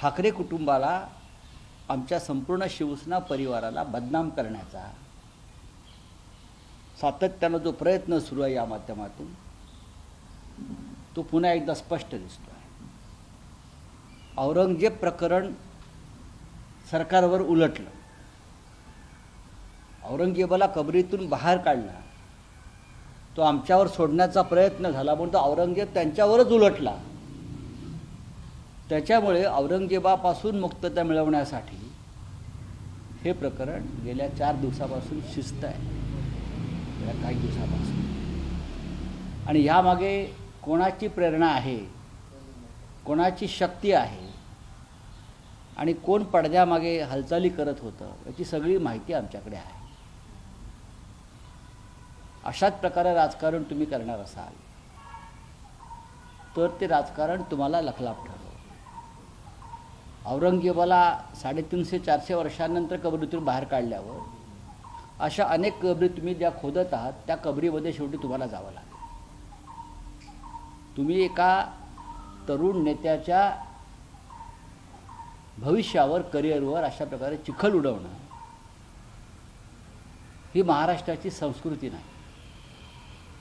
ठाकरे कुटुंबाला, आमच्या संपूर्ण शिवसेना परिवाराला बदनाम करण्याचा सातत्यानं जो प्रयत्न सुरू आहे या माध्यमातून तो पुन्हा एकदा स्पष्ट दिसतो आहे. औरंगजेब प्रकरण सरकारवर उलटलं, औरंगजेबाला कबरीतून बाहेर काढला, तो आमच्यावर सोडण्याचा प्रयत्न झाला म्हणून तो औरंगजेब त्यांच्यावरच उलटला. त्याच्यामुळे औरंगजेबापासून मुक्तता मिळवण्यासाठी हे प्रकरण गेल्या 4 दिवसापासून शिस्त आहे, गेल्या काही दिवसापासून. आणि यामागे कोणाची प्रेरणा आहे, कोणाची शक्ती आहे आणि कोण पडद्यामागे हालचाली करत होतं याची सगळी माहिती आमच्याकडे आहे. अशाच प्रकारे राजकारण तुम्ही करणार असाल तर ते राजकारण तुम्हाला लखलाप ठरवं. औरंगजेबाला 350-400 वर्षांनंतर कबरीतून बाहेर काढल्यावर अशा अनेक कबरी तुम्ही ज्या खोदत आहात त्या कबरीमध्ये शेवटी तुम्हाला जावं लागेल. तुम्ही एका तरुण नेत्याच्या भविष्यावर, करिअरवर अशा प्रकारे चिखल उडवणं ही महाराष्ट्राची संस्कृती नाही.